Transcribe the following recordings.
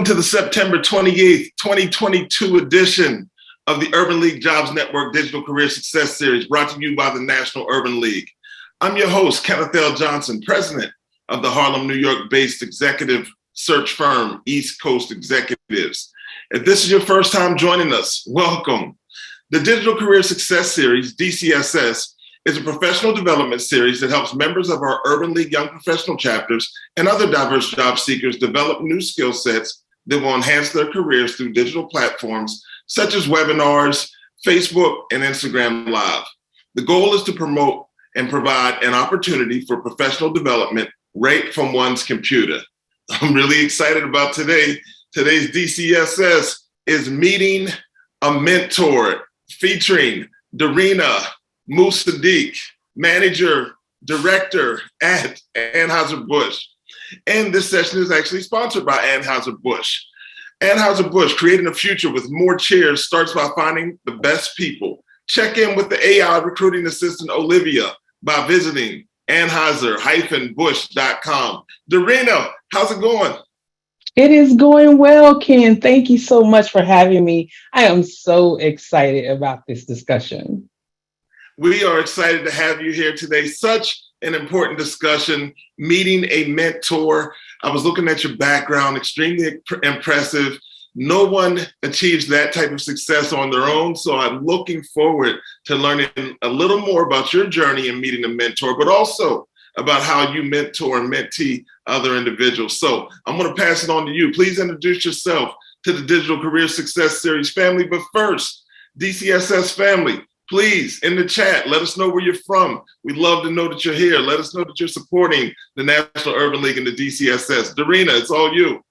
to the September 28th, 2022 edition of the Urban League Jobs Network Digital Career Success Series, brought to you by the National Urban League. I'm your host, Kenneth L. Johnson, president of the Harlem, New York-based executive search firm, East Coast Executives. If this is your first time joining us, welcome. The Digital Career Success Series, DCSS, is a professional development series that helps members of our Urban League Young Professional chapters and other diverse job seekers develop new skill sets that will enhance their careers through digital platforms such as webinars, Facebook, and Instagram Live. The goal is to promote and provide an opportunity for professional development right from one's computer. I'm really excited about today. Today's DCSS is Meeting a Mentor, featuring Daarina Musaddiq, Manager, Director at Anheuser-Busch. And this session is actually sponsored by Anheuser-Busch. Anheuser-Busch, creating a future with more cheers, starts by finding the best people. Check in with the AI recruiting assistant, Sylvia, by visiting Anheuser-Busch.com. Daarina, how's it going? It is going well, Ken. Thank you so much for having me. I am so excited about this discussion. We are excited to have you here today. Such an important discussion, meeting a mentor. I was looking at your background, extremely impressive. No one achieves that type of success on their own. So I'm looking forward to learning a little more about your journey in meeting a mentor, but also about how you mentor and mentee other individuals. So I'm going to pass it on to you. Please introduce yourself to the Digital Career Success Series family. But first, DCSS family, please, in the chat, let us know where you're from. We'd love to know that you're here. Let us know that you're supporting the National Urban League and the DCSS. Daarina, it's all you.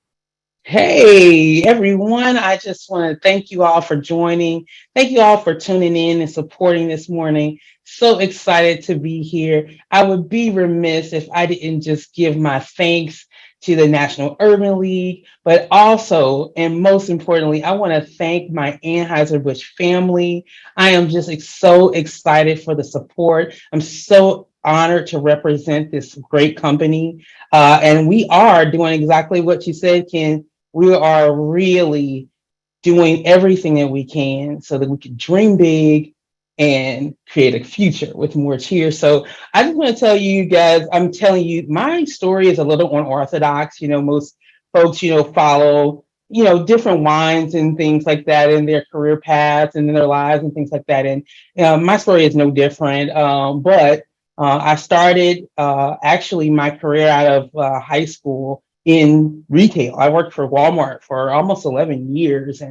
Hey, everyone. I just want to thank you all for joining. Thank you all for tuning in and supporting this morning. So excited to be here. I would be remiss if I didn't just give my thanks to the National Urban League, but also, and most importantly, I want to thank my Anheuser-Busch family. I am just so excited for the support. I'm so honored to represent this great company. And we are doing exactly what you said, Ken. We are really doing everything that we can so that we can dream big and create a future with more cheers. So I just want to tell you guys, I'm telling you, my story is a little unorthodox. Most folks, follow, different wines and things like that in their career paths and in their lives and things like that. And my story is no different. But I started actually my career out of high school in retail. I worked for Walmart for almost 11 years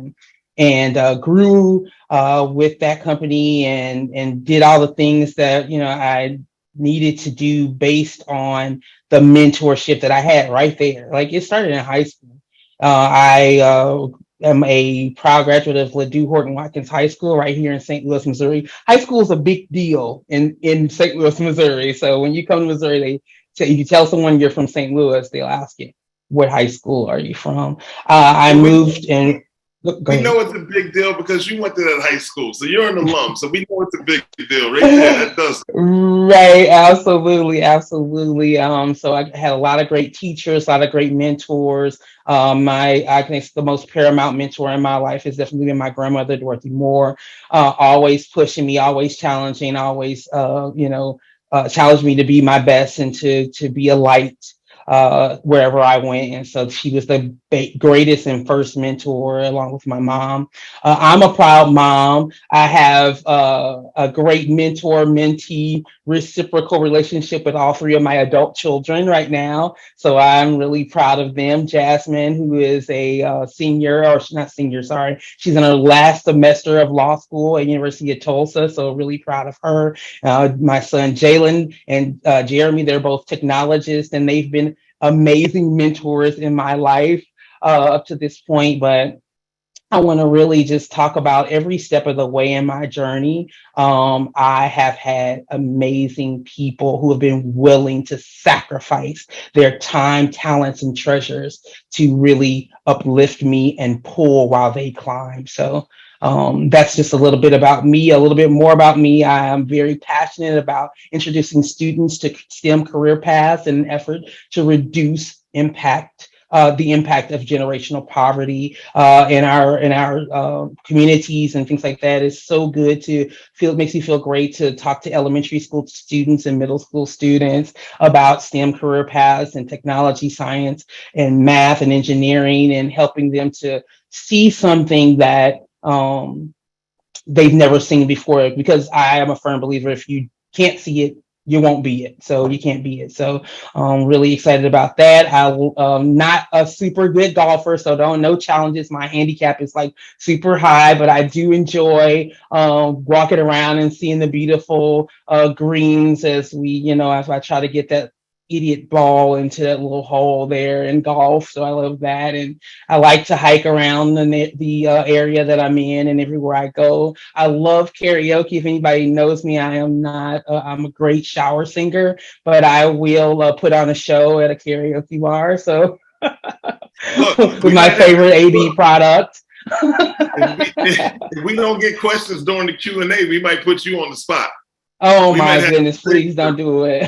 and grew with that company and did all the things that I needed to do based on the mentorship that I had right there. Like, it started in high school. I am a proud graduate of Ladue Horton Watkins High School right here in St. Louis, Missouri. High school is a big deal in St. Louis, Missouri. So when you come to Missouri, if you tell someone you're from St. Louis, they'll ask you, what high school are you from? I moved and we know it's a big deal because you went to that high school, so you're an alum. So we know it's a big deal, right there. That does. Right, absolutely. So I had a lot of great teachers, a lot of great mentors. I think the most paramount mentor in my life has definitely been my grandmother, Dorothy Moore. Always pushing me, always challenging, always challenged me to be my best and to be a light wherever I went. And so she was the greatest and first mentor, along with my mom. I'm a proud mom. I have a great mentor-mentee reciprocal relationship with all three of my adult children right now. So I'm really proud of them. Jasmine, who is a senior, or not senior, sorry. She's in her last semester of law school at University of Tulsa. So really proud of her. My son, Jalen and Jeremy, they're both technologists, and they've been amazing mentors in my life up to this point. But I want to really just talk about every step of the way in my journey. I have had amazing people who have been willing to sacrifice their time, talents, and treasures to really uplift me and pull while they climb. So that's just a little bit about me, a little bit more about me. I am very passionate about introducing students to STEM career paths in an effort to reduce impact the impact of generational poverty in our communities and things like that. It's so good to feel. It makes you feel great to talk to elementary school students and middle school students about STEM career paths and technology, science, and math and engineering, and helping them to see something that they've never seen before. Because I am a firm believer, if you can't see it, you won't be it. So you can't be it. So really excited about that. I'm not a super good golfer, so don't no challenges. My handicap is like super high, but I do enjoy walking around and seeing the beautiful greens as as I try to get that idiot ball into that little hole there in golf. So I love that, and I like to hike around the area that I'm in, and everywhere I go. I love karaoke. If anybody knows me, I am not. I'm a great shower singer, but I will put on a show at a karaoke bar. So Look, with my favorite AB product. If we don't get questions during the Q&A, we might put you on the spot. Oh my goodness, please don't do it.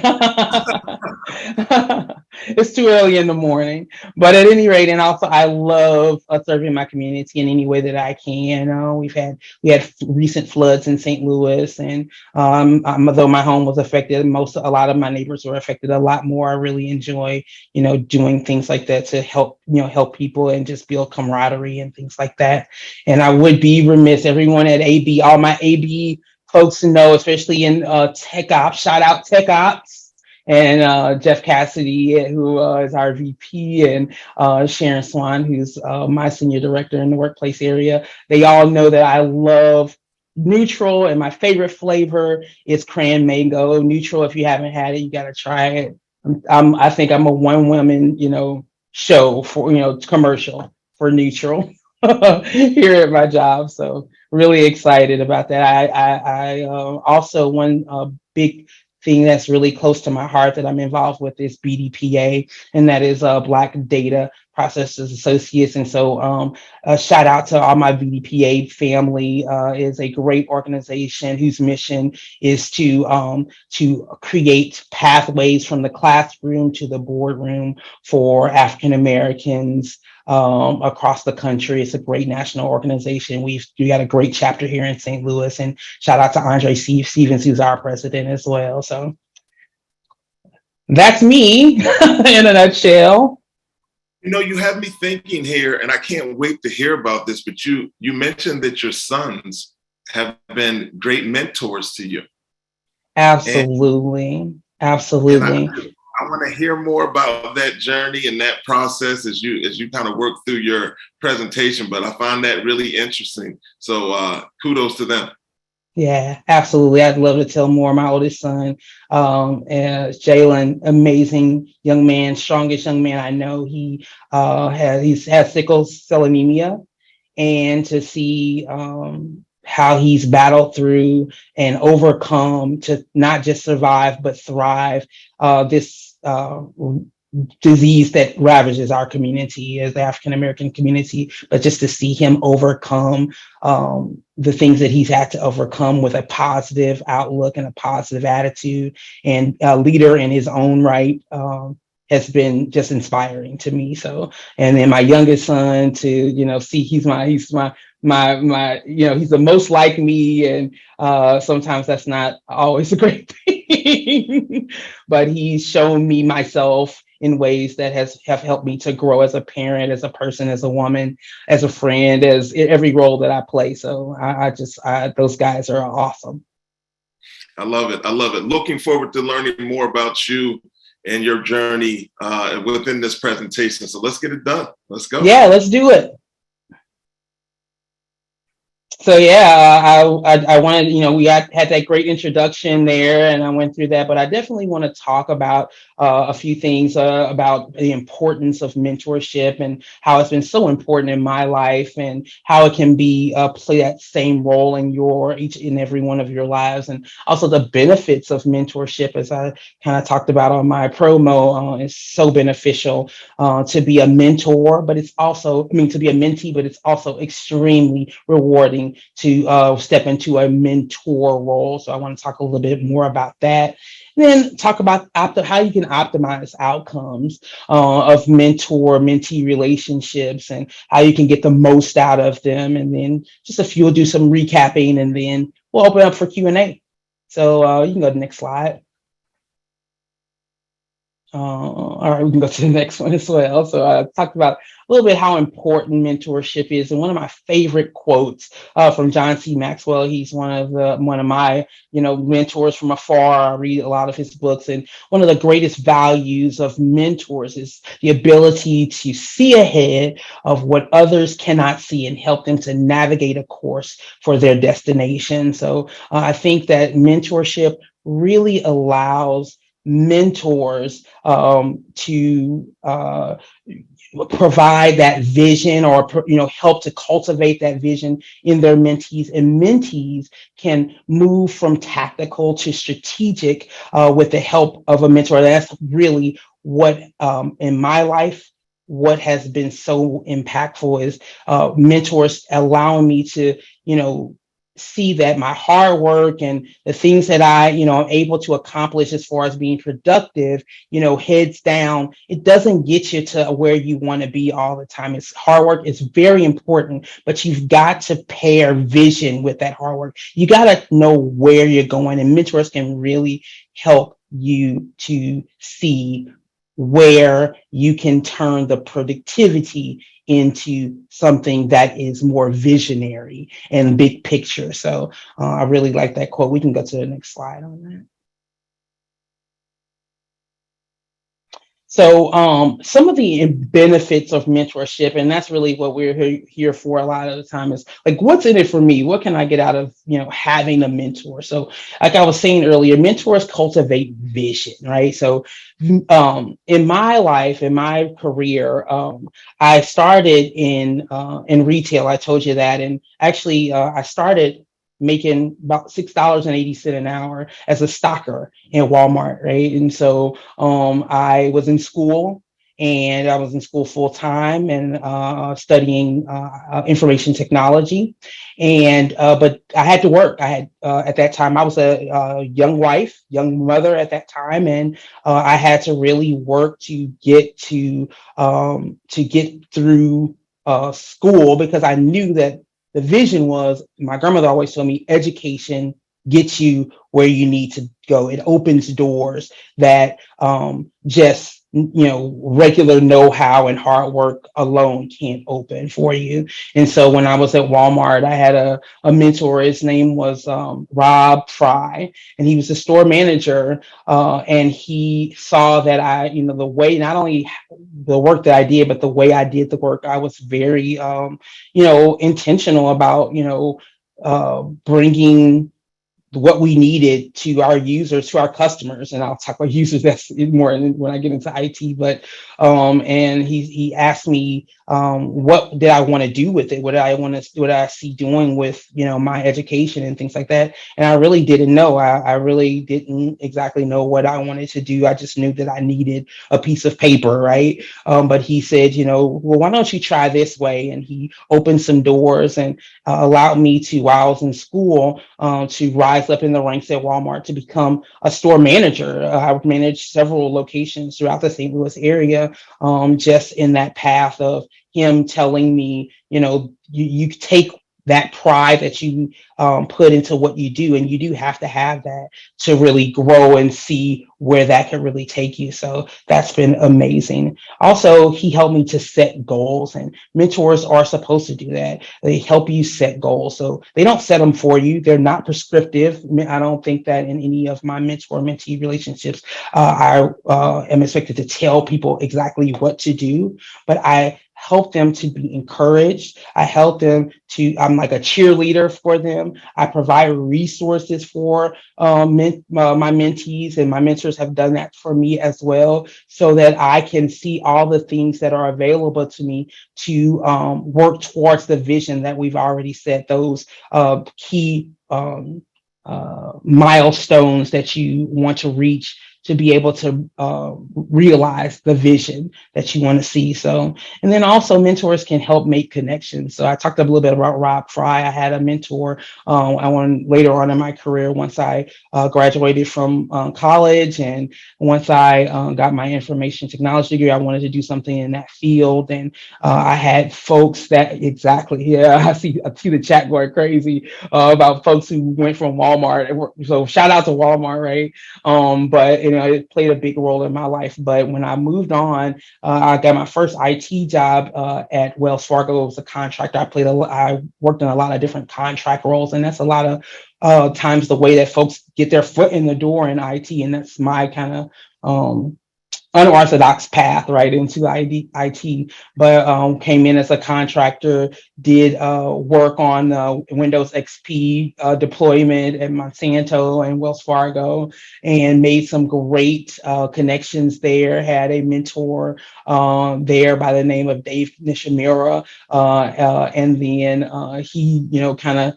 It's too early in the morning. But at any rate, and also I love serving my community in any way that I can. We had recent floods in St. Louis, and though my home was affected, a lot of my neighbors were affected a lot more. I really enjoy, doing things like that to help people and just build camaraderie and things like that. And I would be remiss, everyone at AB, all my AB folks to know, especially in Tech Ops, shout out Tech Ops, and Jeff Cassidy, who is our VP, and Sharon Swan, who's my senior director in the workplace area. They all know that I love Neutral, and my favorite flavor is cran mango. Neutral, if you haven't had it, you got to try it. I think I'm a one woman, show for, commercial for Neutral here at my job. So really excited about that. I also one big thing that's really close to my heart that I'm involved with is BDPA, and that is Black Data Processors Associates. And so a shout out to all my BDPA family. Is a great organization whose mission is to create pathways from the classroom to the boardroom for African Americans across the country. It's a great national organization. We got a great chapter here in St. Louis, and shout out to Andre Stevens, who's our president as well. So that's me in a nutshell. You have me thinking here, and I can't wait to hear about this, but you mentioned that your sons have been great mentors to you. Absolutely. Absolutely. I want to hear more about that journey and that process as you kind of work through your presentation, but I find that really interesting. So kudos to them. Yeah, absolutely. I'd love to tell more. My oldest son, Jalen, amazing young man, strongest young man I know. He has sickle cell anemia, and to see how he's battled through and overcome to not just survive but thrive this disease that ravages our community as the African American community, but just to see him overcome the things that he's had to overcome with a positive outlook and a positive attitude, and a leader in his own right, has been just inspiring to me. So, and then my youngest son to see he's the most like me, and sometimes that's not always a great thing, but he's shown me myself in ways that have helped me to grow as a parent, as a person, as a woman, as a friend, as every role that I play. So those guys are awesome. I love it. Looking forward to learning more about you and your journey within this presentation. So let's get it done. Let's go. Yeah, let's do it. So yeah, I wanted, we had that great introduction there, and I went through that, but I definitely want to talk about a few things about the importance of mentorship and how it's been so important in my life, and how it can be play that same role in each and every one of your lives, and also the benefits of mentorship, as I kind of talked about on my promo. It's so beneficial to be a mentor, but it's also, to be a mentee, but it's also extremely rewarding to step into a mentor role. So I want to talk a little bit more about that. And then talk about how you can optimize outcomes of mentor-mentee relationships and how you can get the most out of them. And then we'll do some recapping, and then we'll open up for Q&A. So you can go to the next slide. All right, we can go to the next one as well. So I talked about a little bit how important mentorship is, and one of my favorite quotes from John C. Maxwell. He's one of my mentors from afar. I read a lot of his books, and one of the greatest values of mentors is the ability to see ahead of what others cannot see and help them to navigate a course for their destination. So I think that mentorship really allows mentors to provide that vision, or help to cultivate that vision in their mentees, and mentees can move from tactical to strategic with the help of a mentor. That's really what in my life, what has been so impactful is mentors allowing me to see that my hard work and the things that I'm able to accomplish as far as being productive, heads down, it doesn't get you to where you want to be all the time. It's hard work is very important, but you've got to pair vision with that hard work. You got to know where you're going, and mentors can really help you to see where you can turn the productivity into something that is more visionary and big picture. So I really like that quote. We can go to the next slide on that. So some of the benefits of mentorship, and that's really what we're here for a lot of the time, is like, what's in it for me? What can I get out of having a mentor? So like I was saying earlier, mentors cultivate vision, right? So in my life, in my career, I started in retail. I told you that, and actually I started making about $6.80 an hour as a stocker in Walmart, right? And so I was in school, and I was in school full time and studying information technology. And but I had to work. I had at that time I was a young wife, young mother at that time, and I had to really work to get through school, because I knew that the vision was, my grandmother always told me, education gets you where you need to go. It opens doors that just regular know-how and hard work alone can't open for you. And so when I was at Walmart, I had a mentor. His name was Rob Fry, and he was the store manager. And he saw that the way, not only the work that I did, but the way I did the work, I was very intentional about bringing what we needed to our users, to our customers. And I'll talk about users that's more when I get into IT. But and he asked me what did I want to do with it, what I see doing with my education and things like that. And I really didn't know. I really didn't exactly know what I wanted to do. I just knew that I needed a piece of paper, right? But he said, well, why don't you try this way? And he opened some doors and allowed me to, while I was in school, to rise up in the ranks at Walmart to become a store manager. I managed several locations throughout the St. Louis area, just in that path of him telling me, you take that pride that you put into what you do, and you do have to have that to really grow and see where that can really take you. So that's been amazing. Also, he helped me to set goals, and mentors are supposed to do that. They help you set goals. So they don't set them for you. They're not prescriptive. I don't think that in any of my mentor-mentee relationships, I am expected to tell people exactly what to do, but I help them to be encouraged. I help them I'm like a cheerleader for them. I provide resources for my mentees, and my mentors have done that for me as well, so that I can see all the things that are available to me to work towards the vision that we've already set, those key milestones that you want to reach to be able to realize the vision that you want to see. So, and then also mentors can help make connections. So I talked a little bit about Rob Fry. I had a mentor I went later on in my career once I graduated from college, and once I got my information technology degree, I wanted to do something in that field. And I had folks that exactly, yeah, I see the chat going crazy about folks who went from Walmart. So shout out to Walmart, right? But you know, it played a big role in my life. But when I moved on, I got my first IT job at Wells Fargo. It was a contractor. I worked in a lot of different contract roles, and that's a lot of times the way that folks get their foot in the door in IT, and that's my kind of unorthodox path right into IT, but came in as a contractor, did work on Windows XP deployment at Monsanto and Wells Fargo, and made some great connections there. Had a mentor there by the name of Dave Nishimura, and then he, you know, kind of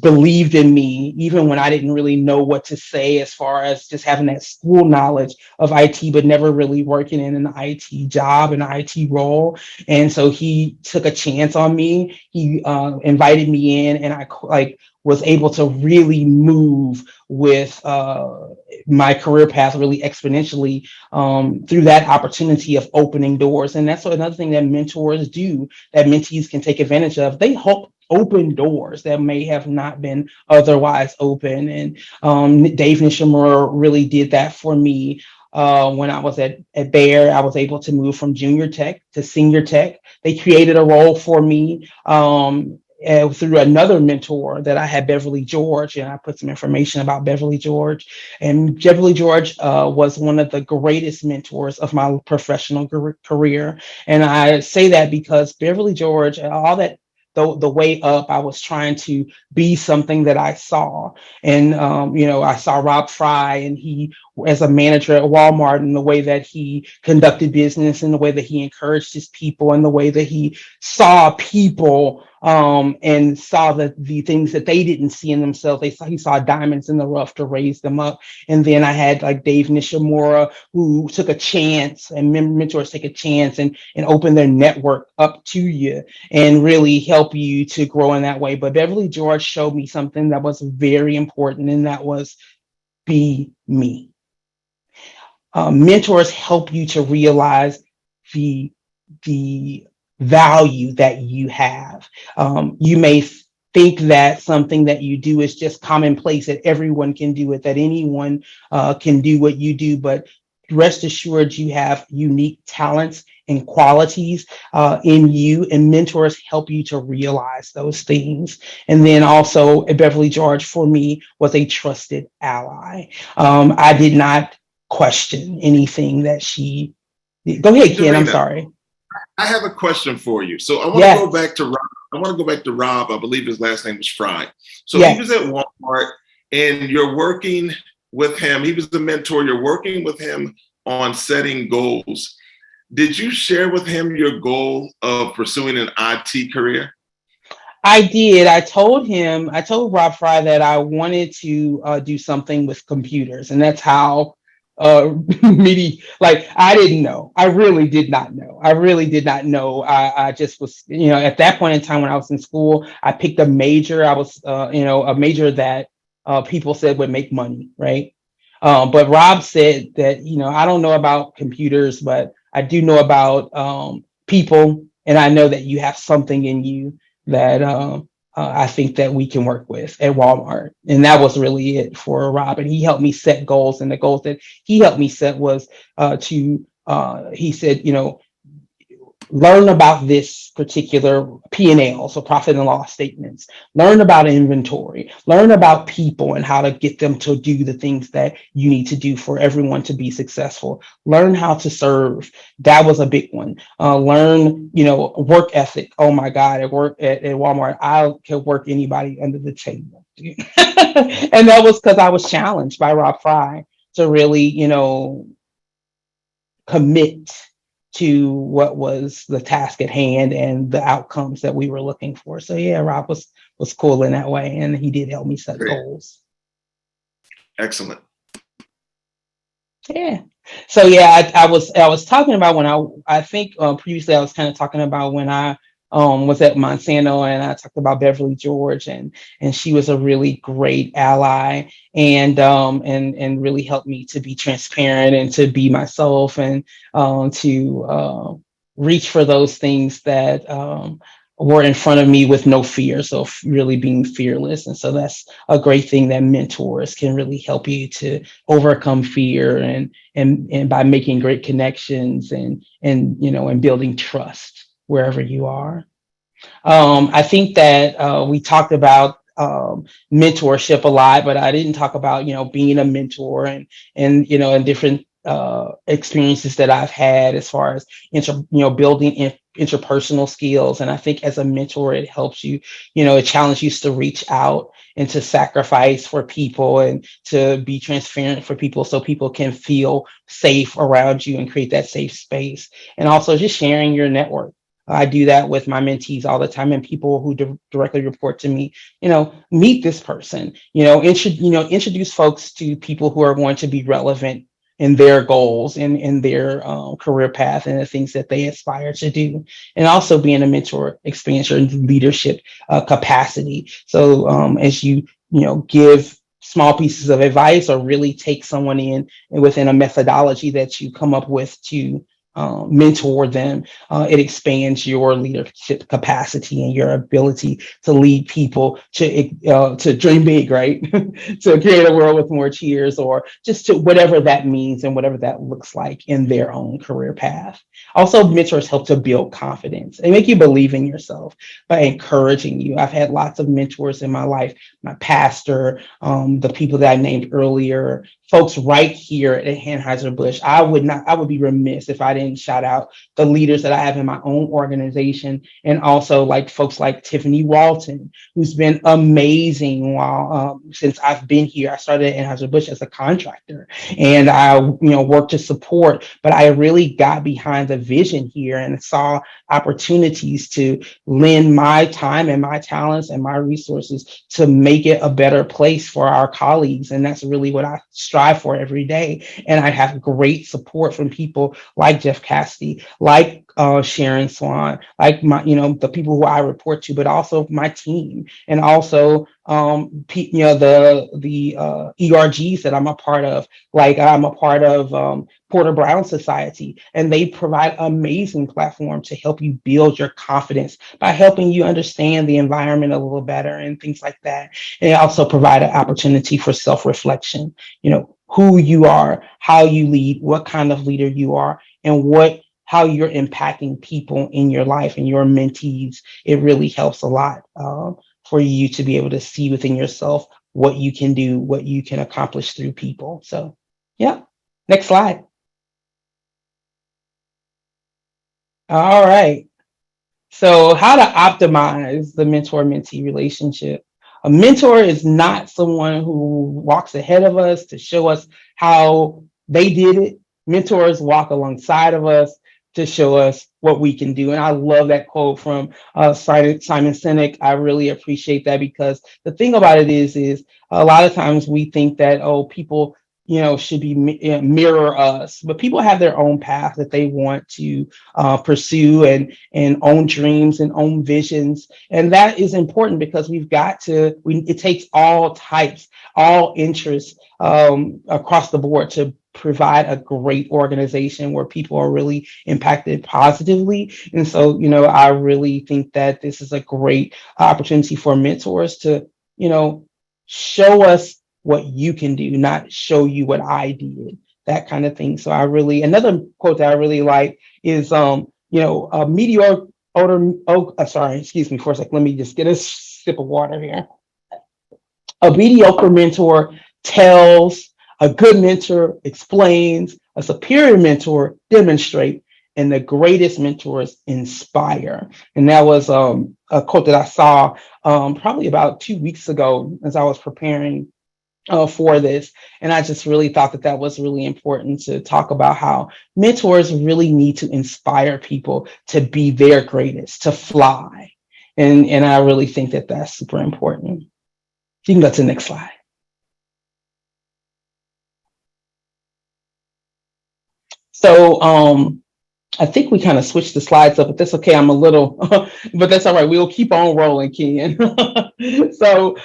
believed in me even when I didn't really know what to say, as far as just having that school knowledge of IT, but never really working in an IT job, an IT role. And so he took a chance on me. He invited me in, and I was able to really move with my career path really exponentially through that opportunity of opening doors. And that's another thing that mentors do, that mentees can take advantage of. They help open doors that may have not been otherwise open. And Dave Nishimura really did that for me. When I was at Bayer, I was able to move from junior tech to senior tech. They created a role for me through another mentor that I had, Beverly George, and I put some information about Beverly George. And Beverly George was one of the greatest mentors of my professional career. And I say that because Beverly George, all that, the way up, I was trying to be something that I saw. And, you know, I saw Rob Fry, and he, as a manager at Walmart, and the way that he conducted business, and the way that he encouraged his people, and the way that he saw people and saw the things that they didn't see in themselves. He saw diamonds in the rough to raise them up. And then I had like Dave Nishimura, who took a chance, and mentors take a chance and open their network up to you and really help you to grow in that way. But Beverly George showed me something that was very important, and that was be me. Mentors help you to realize the value that you have. You may think that something that you do is just commonplace, that everyone can do it, that anyone can do what you do, but rest assured you have unique talents and qualities in you, and mentors help you to realize those things. And then also Beverly George for me was a trusted ally. I did not question anything that she did. Go ahead, Ken, I'm Daarina, sorry. I have a question for you. So I want Yes. to go back to Rob. I want to go back to Rob. I believe his last name was Fry. So Yes. he was at Walmart, and you're working with him. He was the mentor. You're working with him on setting goals. Did you share with him your goal of pursuing an IT career? I did. I told Rob Fry that I wanted to do something with computers, and that's how I didn't know. I really did not know. I just was, you know, at that point in time when I was in school, I picked a major. I was, a major that people said would make money, right? But Rob said that, you know, I don't know about computers, but I do know about people, and I know that you have something in you that I think that we can work with at Walmart. And that was really it for Rob. And he helped me set goals. And the goals that he helped me set was he said, you know, learn about this particular P&L, so profit and loss statements, learn about inventory, learn about people and how to get them to do the things that you need to do for everyone to be successful, learn how to serve. That was a big one. Learn, you know, work ethic. Oh my God, at work at Walmart, I could work anybody under the table. And that was because I was challenged by Rob Fry to really, you know, commit to what was the task at hand and the outcomes that we were looking for. So yeah, Rob was cool in that way, and he did help me set Great. goals. Excellent. Yeah. So yeah, I was talking about when I think previously I was kind of talking about when I was at Monsanto, and I talked about Beverly George, and she was a really great ally, and really helped me to be transparent and to be myself, and to reach for those things that were in front of me with no fear. So really being fearless. And so that's a great thing that mentors can really help you to overcome fear, and by making great connections, and building trust wherever you are. I think that we talked about mentorship a lot, but I didn't talk about being a mentor, and different experiences that I've had as far as building interpersonal skills. And I think as a mentor, it helps you, it challenges you to reach out and to sacrifice for people, and to be transparent for people, so people can feel safe around you and create that safe space. And also just sharing your network. I do that with my mentees all the time, and people who directly report to me. Meet this person. Introduce folks to people who are going to be relevant in their goals and in their career path and the things that they aspire to do. And also being a mentor expands your leadership capacity. So as give small pieces of advice, or really take someone in within a methodology that you come up with to mentor them, it expands your leadership capacity and your ability to lead people to dream big, right? To create a world with more cheers, or just to whatever that means and whatever that looks like in their own career path. Also, mentors help to build confidence. They make you believe in yourself by encouraging you. I've had lots of mentors in my life, my pastor, the people that I named earlier, folks right here at Anheuser-Busch. I would be remiss if I didn't shout out the leaders that I have in my own organization, and also like folks like Tiffany Walton, who's been amazing while since I've been here. I started at Anheuser-Busch as a contractor, and I worked to support, but I really got behind the vision here and saw opportunities to lend my time and my talents and my resources to make it a better place for our colleagues. And that's really what I strive for every day. And I have great support from people like Jeff Cassidy, like Sharon Swan, like the people who I report to, but also my team, and also the ERGs that I'm a part of. Like I'm a part of Porter Brown Society, and they provide amazing platform to help you build your confidence by helping you understand the environment a little better and things like that. And they also provide an opportunity for self-reflection, who you are, how you lead, what kind of leader you are, and how you're impacting people in your life and your mentees. It really helps a lot for you to be able to see within yourself what you can do, what you can accomplish through people. So, yeah. Next slide. All right. So, how to optimize the mentor mentee relationship. A mentor is not someone who walks ahead of us to show us how they did it. Mentors walk alongside of us to show us what we can do. And I love that quote from Simon Sinek. I really appreciate that, because the thing about it is a lot of times we think that, people should be mirror us, but people have their own path that they want to pursue, and own dreams and own visions. And that is important, because it takes all types, all interests across the board to provide a great organization where people are really impacted positively. And so, I really think that this is a great opportunity for mentors to, show us what you can do, not show you what I did, that kind of thing. So another quote that I really like is, a mediocre, sorry, excuse me for a second. Let me just get a sip of water here. A mediocre mentor tells, a good mentor explains, a superior mentor demonstrate, and the greatest mentors inspire. And that was a quote that I saw probably about 2 weeks ago as I was preparing for this. And I just really thought that that was really important to talk about how mentors really need to inspire people to be their greatest, to fly. And I really think that that's super important. You can go to the next slide. So I think we kind of switched the slides up, but that's okay. I'm a little, but that's all right. We'll keep on rolling, Ken. So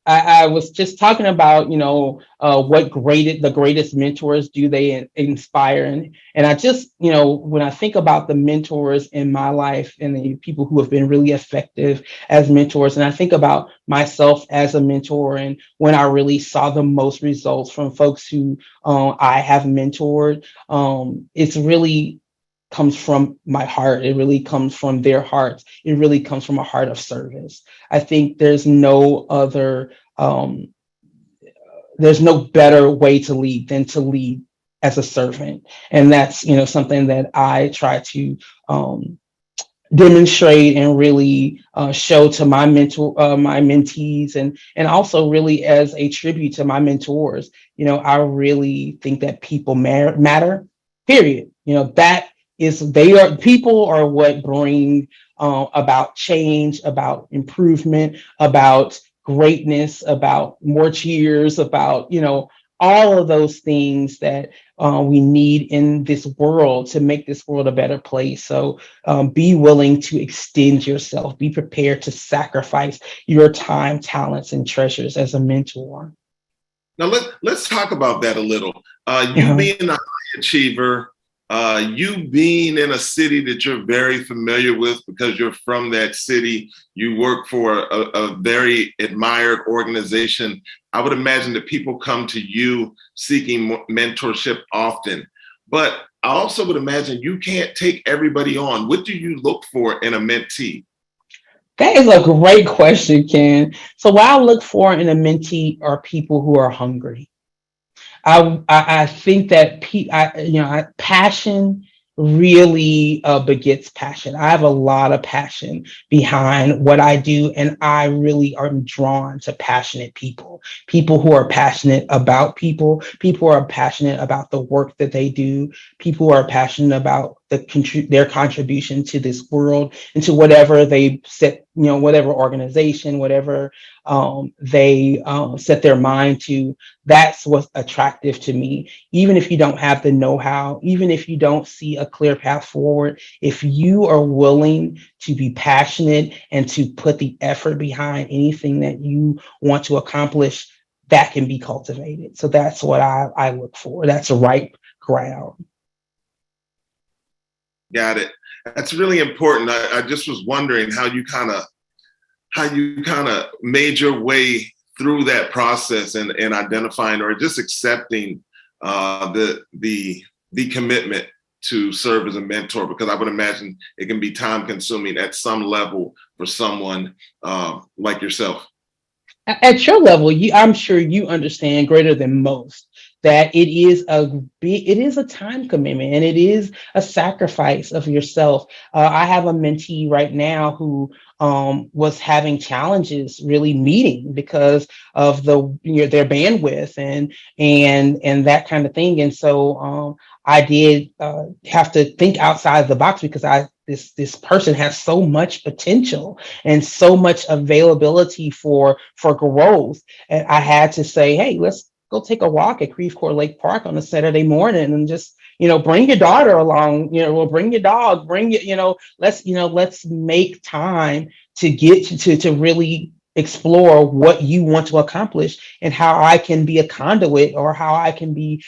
I was just talking about, what the greatest mentors do they inspire. And I just, when I think about the mentors in my life and the people who have been really effective as mentors, and I think about myself as a mentor and when I really saw the most results from folks who I have mentored, it's really comes from my heart. It really comes from their hearts. It really comes from a heart of service. I think there's no better way to lead than to lead as a servant. And that's, something that I try to demonstrate and really show to my my mentees, and also really as a tribute to my mentors. I really think that people matter, period. People are what bring about change, about improvement, about greatness, about more cheers, about, all of those things that we need in this world to make this world a better place. So be willing to extend yourself, be prepared to sacrifice your time, talents, and treasures as a mentor. Now let's talk about that a little. You Mhm. being a high achiever, you being in a city that you're very familiar with because you're from that city, you work for a very admired organization. I would imagine that people come to you seeking mentorship often, but I also would imagine you can't take everybody on. What do you look for in a mentee? That is a great question, Ken. So what I look for in a mentee are people who are hungry. I think that passion really begets passion. I have a lot of passion behind what I do, and I really am drawn to passionate people. People who are passionate about people who are passionate about the work that they do, people who are passionate about their contribution to this world and to whatever they set, whatever organization, whatever they set their mind to. That's what's attractive to me. Even if you don't have the know-how, even if you don't see a clear path forward, if you are willing to be passionate and to put the effort behind anything that you want to accomplish, that can be cultivated. So that's what I look for. That's ripe ground. Got it. That's really important. I just was wondering how you kind of made your way through that process and identifying or just accepting the commitment to serve as a mentor, because I would imagine it can be time consuming at some level for someone like yourself. At your level, I'm sure you understand greater than most that it is a time commitment and it is a sacrifice of yourself. I have a mentee right now who was having challenges really meeting because of their bandwidth and that kind of thing. And so I did have to think outside the box because this person has so much potential and so much availability for growth. And I had to say, hey, let's go take a walk at Creve Coeur Lake Park on a Saturday morning and just, bring your daughter along, we'll bring your dog, let's make time to get to really explore what you want to accomplish and how I can be a conduit or how I can be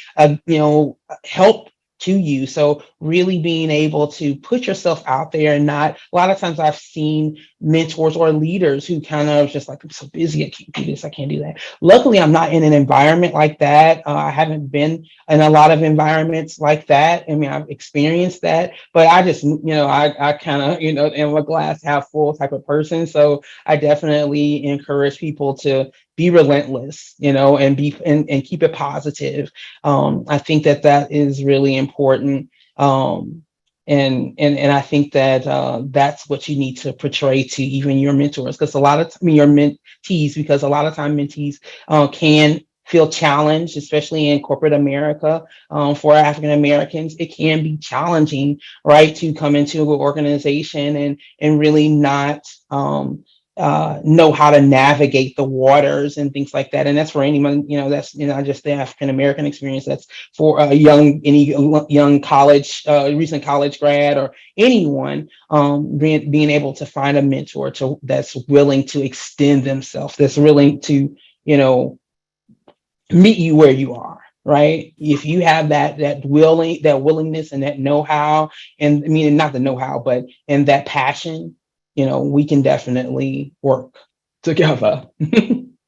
help to you. So really being able to put yourself out there and not, a lot of times I've seen mentors or leaders who kind of just like, I'm so busy, I can't do this, I can't do that. Luckily, I'm not in an environment like that. I haven't been in a lot of environments like that. I mean, I've experienced that, but I just, I kind of, am a glass half full type of person. So I definitely encourage people to be relentless, and keep it positive. I think that is really important. And I think that that's what you need to portray to even your mentors, because your mentees, because a lot of time mentees can feel challenged, especially in corporate America. For African Americans, it can be challenging, right, to come into an organization and really not know how to navigate the waters and things like that. And that's for anyone, that's not just the African American experience. That's for any young college, recent college grad, or anyone, being able to find a mentor that's willing to extend themselves, that's willing to, meet you where you are. Right. If you have that willingness and that know-how, and I mean, not the know-how, but and that passion, we can definitely work together.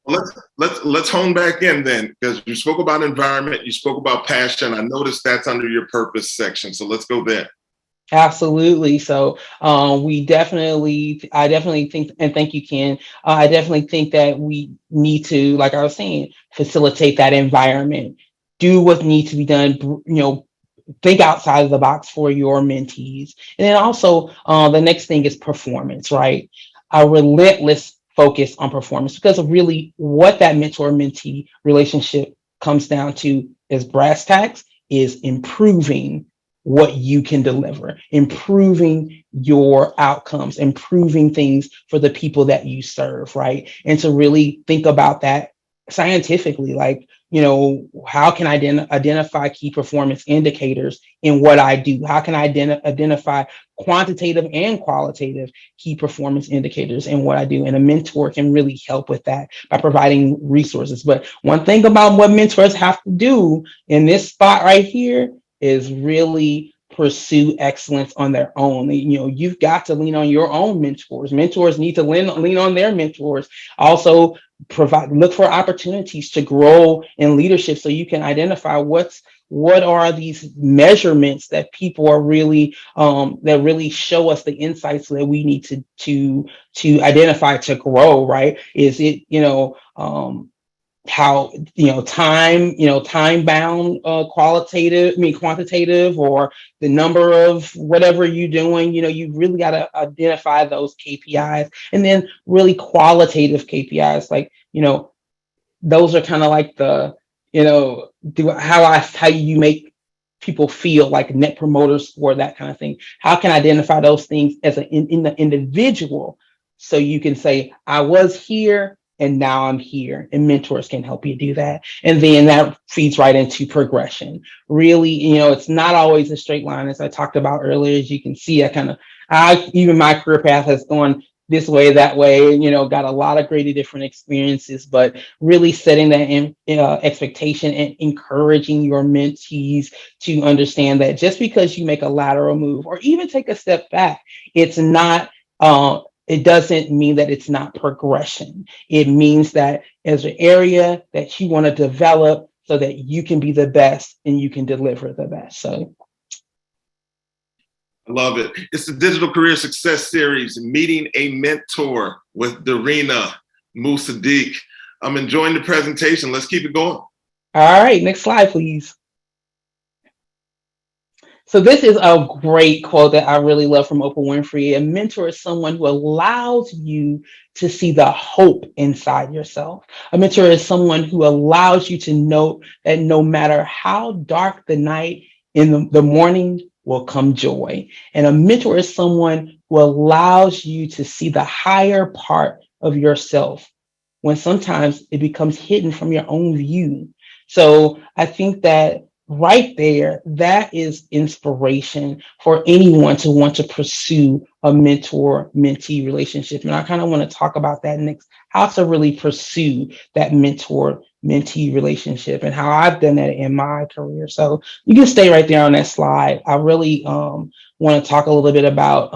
Let's hone back in then, because you spoke about environment, you spoke about passion. I noticed that's under your purpose section. So let's go there. Absolutely. So I definitely think, and thank you, Ken. I definitely think that we need to, like I was saying, facilitate that environment, do what needs to be done, think outside of the box for your mentees. And then also the next thing is performance, right? A relentless focus on performance, because of really what that mentor mentee relationship comes down to is brass tacks, is improving what you can deliver, improving your outcomes, improving things for the people that you serve, right? And to really think about that scientifically, like, how can I identify key performance indicators in what I do? How can I identify quantitative and qualitative key performance indicators in what I do? And a mentor can really help with that by providing resources. But one thing about what mentors have to do in this spot right here is really pursue excellence on their own. You've got to lean on your own mentors. Mentors need to lean on their mentors. Also, look for opportunities to grow in leadership, so you can identify what are these measurements that people are really that really show us the insights that we need to identify to grow, right? Is it how time bound, quantitative, or the number of whatever you're doing? You really got to identify those KPIs, and then really qualitative KPIs, like those are kind of like the how you make people feel, like net promoter score, that kind of thing. How can I identify those things as in the individual, so you can say, I was here and now I'm here, and mentors can help you do that. And then that feeds right into progression. Really, it's not always a straight line, as I talked about earlier. As you can see, even my career path has gone this way, that way, got a lot of great different experiences, but really setting that expectation and encouraging your mentees to understand that just because you make a lateral move or even take a step back, it doesn't mean that it's not progression. It means that as an area that you want to develop so that you can be the best and you can deliver the best. So I love it. It's the Digital Career Success Series, Meeting a Mentor with Daarina Musaddiq. I'm enjoying the presentation. Let's keep it going. All right, next slide, please. So this is a great quote that I really love from Oprah Winfrey. A mentor is someone who allows you to see the hope inside yourself. A mentor is someone who allows you to know that no matter how dark the night, in the morning will come joy. And a mentor is someone who allows you to see the higher part of yourself when sometimes it becomes hidden from your own view. So I think that right there, that is inspiration for anyone to want to pursue a mentor-mentee relationship. And I kind of want to talk about that next, how to really pursue that mentor-mentee relationship and how I've done that in my career. So you can stay right there on that slide. I really want to talk a little bit about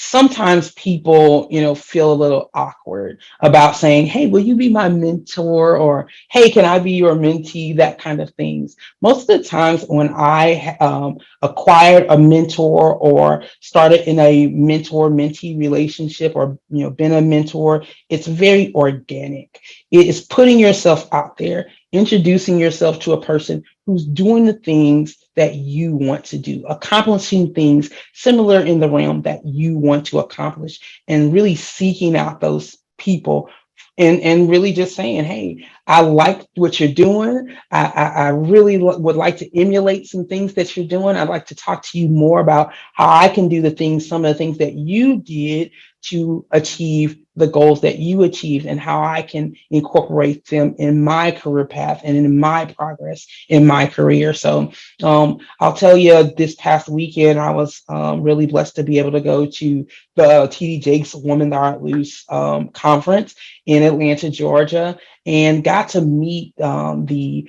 sometimes people, feel a little awkward about saying, hey, will you be my mentor? Or, hey, can I be your mentee? That kind of things. Most of the times when I acquired a mentor or started in a mentor-mentee relationship, or, been a mentor, it's very organic. It is putting yourself out there, introducing yourself to a person who's doing the things that you want to do, accomplishing things similar in the realm that you want to accomplish, and really seeking out those people and really just saying, hey, I like what you're doing. I really would like to emulate some things that you're doing. I'd like to talk to you more about how I can do some of the things that you did to achieve the goals that you achieved and how I can incorporate them in my career path and in my progress in my career. So I'll tell you, this past weekend, I was really blessed to be able to go to the TD Jakes Women That Aren't Loose conference in Atlanta, Georgia, and got to meet the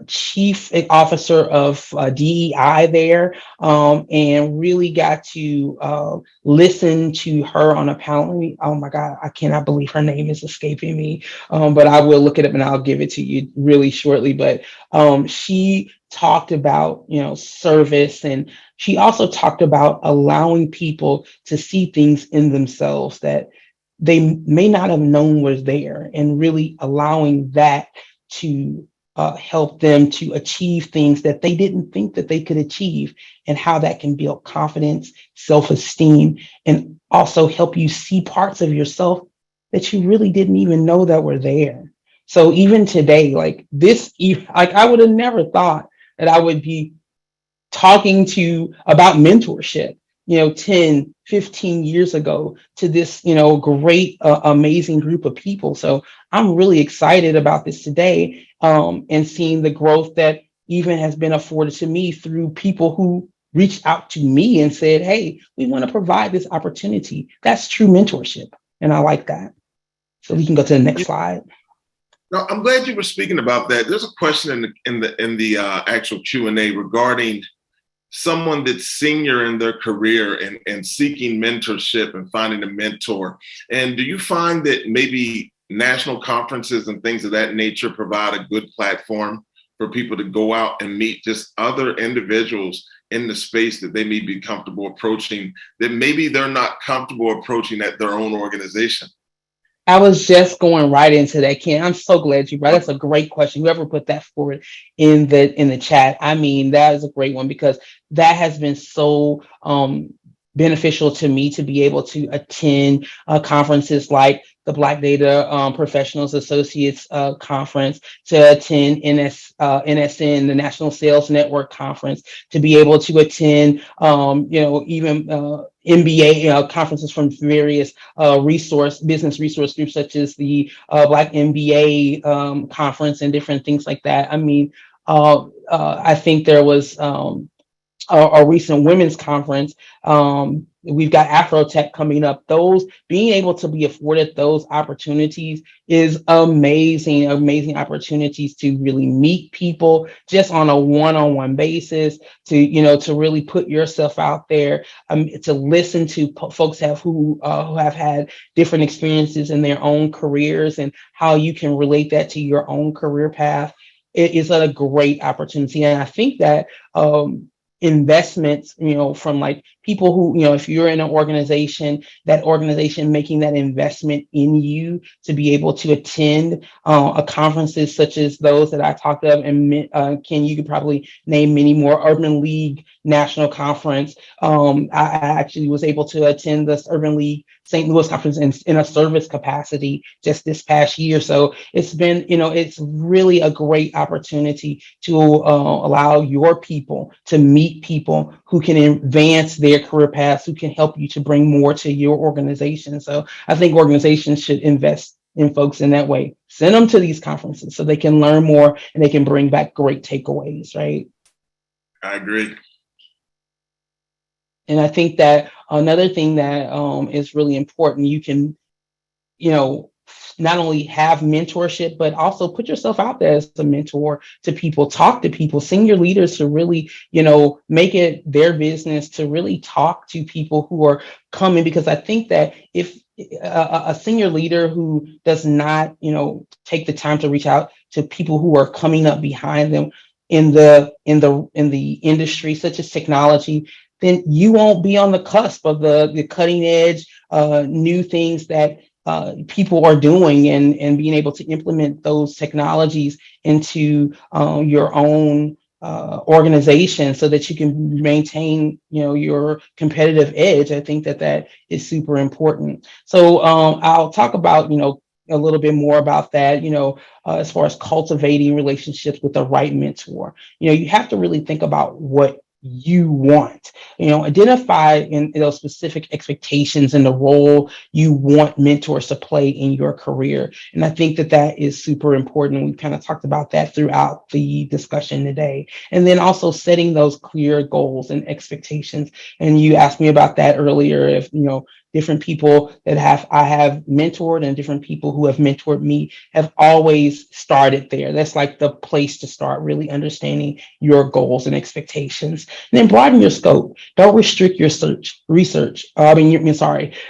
chief officer of DEI there, and really got to listen to her on a panel. Oh my God, I cannot believe her name is escaping me, but I will look it up and I'll give it to you really shortly. But she talked about, service, and she also talked about allowing people to see things in themselves that they may not have known was there, and really allowing that to help them to achieve things that they didn't think that they could achieve, and how that can build confidence, self-esteem, and also help you see parts of yourself that you really didn't even know that were there. So even today, like this, like I would have never thought that I would be talking to about mentorship, 10, 15 years ago, to this, great, amazing group of people. So I'm really excited about this today, and seeing the growth that even has been afforded to me through people who reached out to me and said, hey, we want to provide this opportunity. That's true mentorship. And I like that. So we can go to the next slide. No, I'm glad you were speaking about that. There's a question in the actual Q&A regarding someone that's senior in their career and seeking mentorship and finding a mentor. And do you find that maybe national conferences and things of that nature provide a good platform for people to go out and meet just other individuals in the space that they may be comfortable approaching, that maybe they're not comfortable approaching at their own organization? I was just going right into that, Ken. I'm so glad you brought. That's a great question. Whoever put that forward in the chat, I mean, that is a great one, because that has been so beneficial to me to be able to attend conferences like the Black Data Professionals Associates Conference, to attend NSN, the National Sales Network Conference, to be able to attend, even MBA conferences from various business resource groups, such as the Black MBA conference and different things like that. I mean, I think there was a recent women's conference. We've got Afrotech coming up. Those, being able to be afforded those opportunities is amazing opportunities to really meet people just on a one-on-one basis, to really put yourself out there, to listen to folks who have had different experiences in their own careers and how you can relate that to your own career path. It is a great opportunity. And I think that investments, from like people who, if you're in an organization, that organization making that investment in you to be able to attend conferences such as those that I talked of. And Ken, you could probably name many more. Urban League National Conference. I actually was able to attend this Urban League St. Louis conference in a service capacity just this past year. So it's been, it's really a great opportunity to allow your people to meet people who can advance their career paths, who can help you to bring more to your organization. So I think organizations should invest in folks in that way. Send them to these conferences so they can learn more and they can bring back great takeaways, right? I agree. And I think that another thing that is really important, you can, not only have mentorship, but also put yourself out there as a mentor to people, talk to people, senior leaders, to really, make it their business to really talk to people who are coming. Because I think that if a senior leader who does not, take the time to reach out to people who are coming up behind them in the industry, such as technology, then you won't be on the cusp of the cutting edge new things that people are doing, and being able to implement those technologies into your own organization so that you can maintain, your competitive edge. I think that is super important. So I'll talk about, a little bit more about that, as far as cultivating relationships with the right mentor. You have to really think about what you want. Identify in those specific expectations and the role you want mentors to play in your career. And I think that is super important. We kind of talked about that throughout the discussion today. And then also setting those clear goals and expectations. And you asked me about that earlier, if different people that I have mentored and different people who have mentored me have always started there. That's like the place to start, really understanding your goals and expectations. And then broaden your scope. Don't restrict your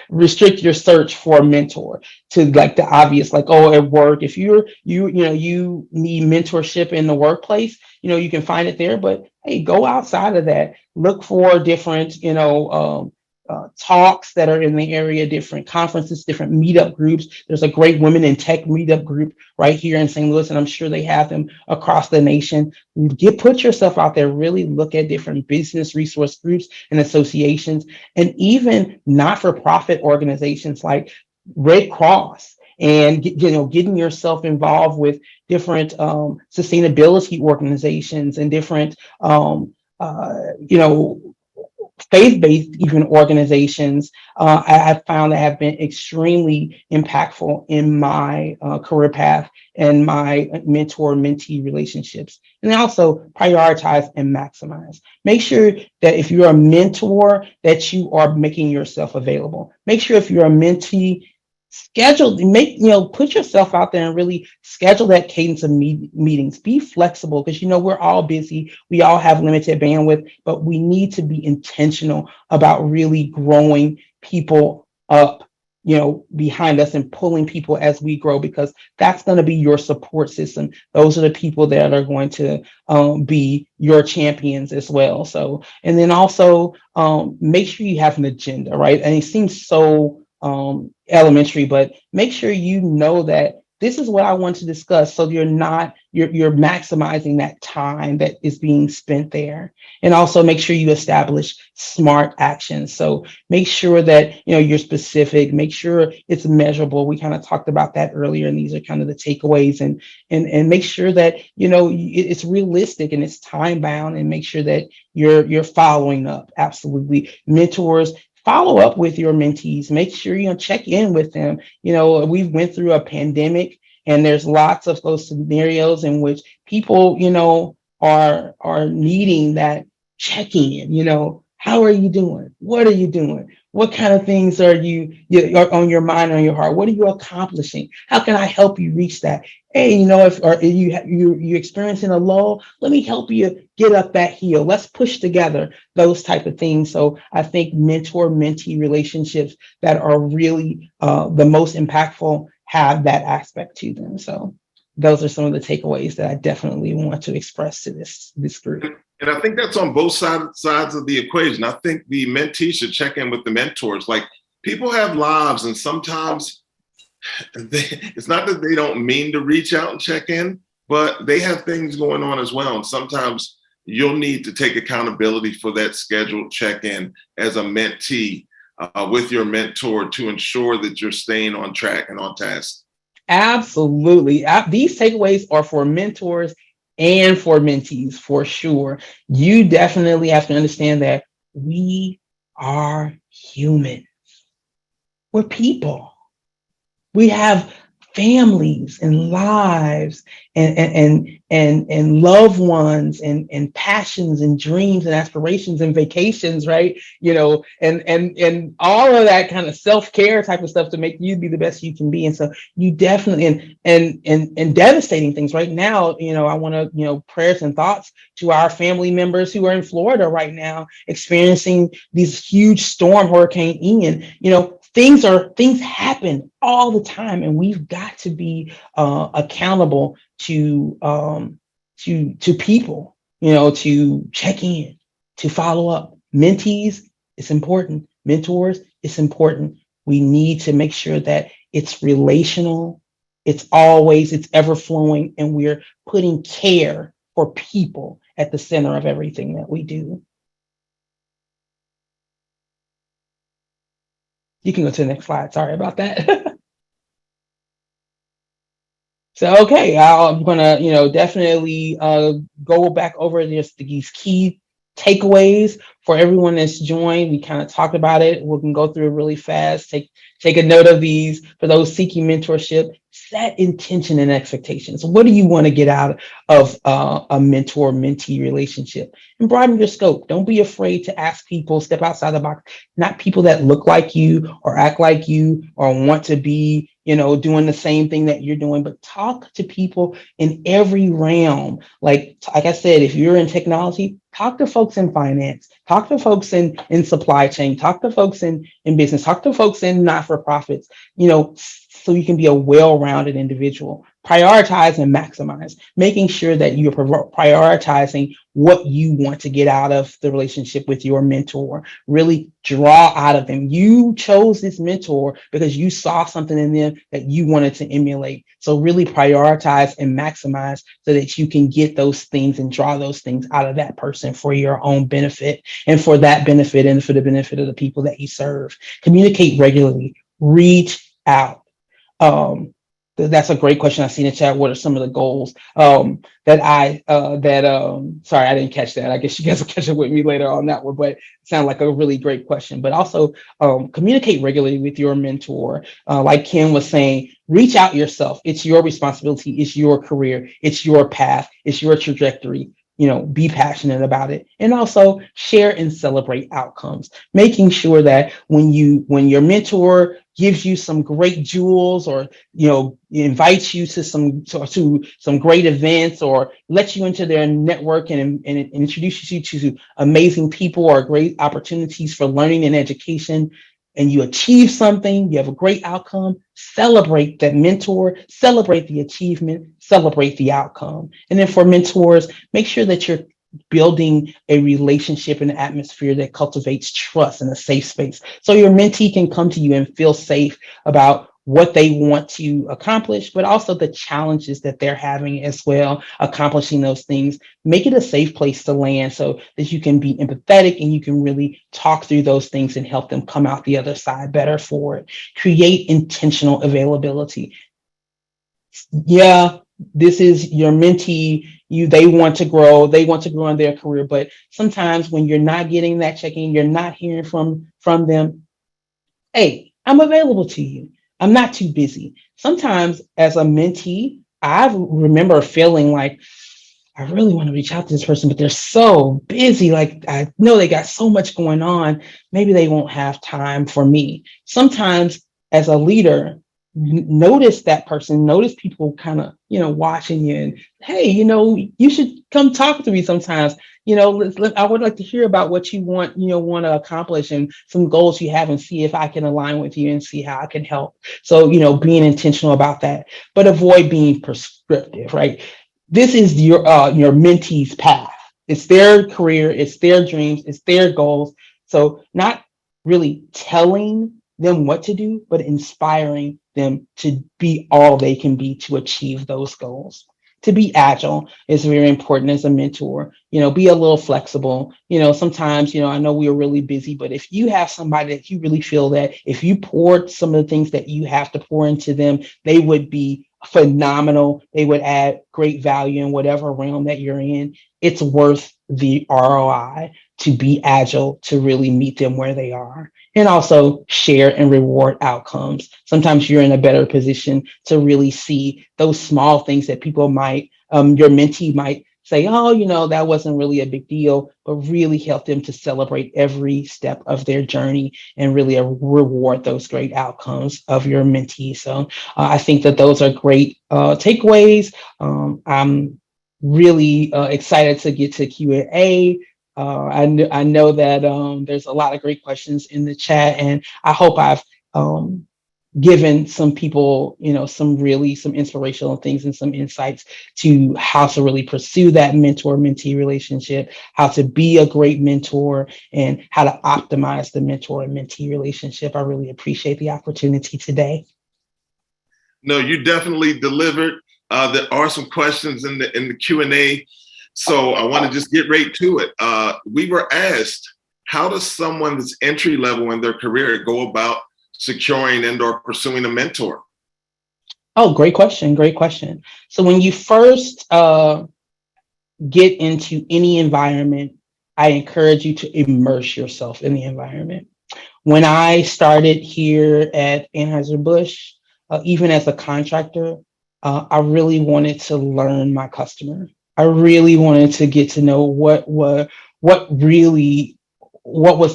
restrict your search for a mentor to like the obvious, like, oh, at work, if you need mentorship in the workplace, you can find it there, but hey, go outside of that. Look for different, talks that are in the area, different conferences, different meetup groups. There's a great women in tech meetup group right here in St. Louis, and I'm sure they have them across the nation. Put yourself out there, really look at different business resource groups and associations, and even not-for-profit organizations like Red Cross, and getting yourself involved with different sustainability organizations and different faith-based even organizations. I have found that have been extremely impactful in my career path and my mentor-mentee relationships. And then also prioritize and maximize. Make sure that if you're a mentor, that you are making yourself available. Make sure if you're a mentee, put yourself out there and really schedule that cadence of meetings. Be flexible, because we're all busy, we all have limited bandwidth, but we need to be intentional about really growing people up behind us and pulling people as we grow, because that's going to be your support system. Those are the people that are going to be your champions as well. So, and then also make sure you have an agenda, right? And it seems so elementary, but make sure you know that this is what I want to discuss, so you're maximizing that time that is being spent there. And also make sure you establish smart actions. So make sure that you're specific, make sure it's measurable. We kind of talked about that earlier, and these are kind of the takeaways, and make sure that it's realistic and it's time bound, and make sure that you're following up. Absolutely. Mentors, follow up with your mentees. Make sure check in with them. We've went through a pandemic, and there's lots of those scenarios in which people, are needing that check-in. How are you doing? What are you doing? What kind of things are are on your mind, on your heart? What are you accomplishing? How can I help you reach that? Hey, if you're experiencing a lull, let me help you get up that hill. Let's push together, those type of things. So I think mentor-mentee relationships that are really the most impactful have that aspect to them. So those are some of the takeaways that I definitely want to express to this group. And I think that's on both sides of the equation. I think the mentee should check in with the mentors. Like, people have lives, and sometimes it's not that they don't mean to reach out and check in, but they have things going on as well. And sometimes you'll need to take accountability for that scheduled check-in as a mentee with your mentor, to ensure that you're staying on track and on task. Absolutely. These takeaways are for mentors and for mentees, for sure. You definitely have to understand that we are human. We're people. We have families and lives and loved ones and passions and dreams and aspirations and vacations, right? And all of that kind of self-care type of stuff to make you be the best you can be. And so you definitely, and devastating things right now, I want to, prayers and thoughts to our family members who are in Florida right now, experiencing these huge storm, Hurricane Ian. Things happen all the time, and we've got to be accountable to people, to check in, to follow up. Mentees, it's important. Mentors, it's important. We need to make sure that it's relational, it's ever flowing, and we're putting care for people at the center of everything that we do. You can go to the next slide. Sorry about that. So, okay, I'm going to, definitely go back over these key takeaways for everyone that's joined. We kind of talked about it. We can go through it really fast. Take a note of these. For those seeking mentorship, set intention and expectations. What do you want to get out of a mentor-mentee relationship? And broaden your scope. Don't be afraid to ask people, step outside the box, not people that look like you or act like you or want to be, doing the same thing that you're doing, but talk to people in every realm. Like I said, if you're in technology, talk to folks in finance, talk to folks in supply chain, talk to folks in business, talk to folks in not-for-profits, so you can be a well-rounded individual. Prioritize and maximize, making sure that you're prioritizing what you want to get out of the relationship with your mentor. Really draw out of them. You chose this mentor because you saw something in them that you wanted to emulate. So really prioritize and maximize so that you can get those things and draw those things out of that person for your own benefit and for that benefit and for the benefit of the people that you serve. Communicate regularly. Reach out. That's a great question. I see in the chat. What are some of the goals sorry, I didn't catch that. I guess you guys will catch up with me later on that one, but it sounded like a really great question. But also communicate regularly with your mentor. Like Kim was saying, reach out yourself. It's your responsibility. It's your career. It's your path. It's your trajectory. Be passionate about it, and also share and celebrate outcomes, making sure that when your mentor gives you some great jewels or invites you to some great events or lets you into their network and introduces you to amazing people or great opportunities for learning and education, and you achieve something, you have a great outcome, celebrate that mentor, celebrate the achievement, celebrate the outcome. And then for mentors, make sure that you're building a relationship and atmosphere that cultivates trust in a safe space. So your mentee can come to you and feel safe about what they want to accomplish, but also the challenges that they're having as well, accomplishing those things. Make it a safe place to land so that you can be empathetic and you can really talk through those things and help them come out the other side better for it. Create intentional availability. Yeah, this is your mentee. They want to grow in their career, but sometimes when you're not getting that check-in, you're not hearing from them, hey, I'm available to you. I'm not too busy. Sometimes as a mentee, I remember feeling like I really want to reach out to this person, but they're so busy. Like I know they got so much going on. Maybe they won't have time for me. Sometimes as a leader, notice that person, notice people kind of, watching you and, hey, you should come talk to me sometimes. I would like to hear about what you want to accomplish and some goals you have and see if I can align with you and see how I can help. So, being intentional about that, but avoid being prescriptive, right? This is your mentee's path. It's their career, it's their dreams, it's their goals. So not really telling them what to do, but inspiring them to be all they can be to achieve those goals. To be agile is very important as a mentor. Be a little flexible. Sometimes, I know we are really busy, but if you have somebody that you really feel that if you poured some of the things that you have to pour into them, they would be phenomenal. They would add great value in whatever realm that you're in. It's worth the ROI to be agile, to really meet them where they are. And also share and reward outcomes. Sometimes you're in a better position to really see those small things that people might, your mentee might say, oh, that wasn't really a big deal, but really help them to celebrate every step of their journey and really reward those great outcomes of your mentee. So I think that those are great takeaways. I'm really excited to get to Q&A. I know that there's a lot of great questions in the chat, and I hope I've given some people, some inspirational things and some insights to how to really pursue that mentor-mentee relationship, how to be a great mentor, and how to optimize the mentor and mentee relationship. I really appreciate the opportunity today. No, you definitely delivered. There are some questions in the Q&A. So I want to just get right to it. We were asked, how does someone that's entry level in their career go about securing and or pursuing a mentor? Oh, great question. Great question. So when you first get into any environment, I encourage you to immerse yourself in the environment. When I started here at Anheuser-Busch, even as a contractor, I really wanted to learn my customer. I really wanted to get to know what was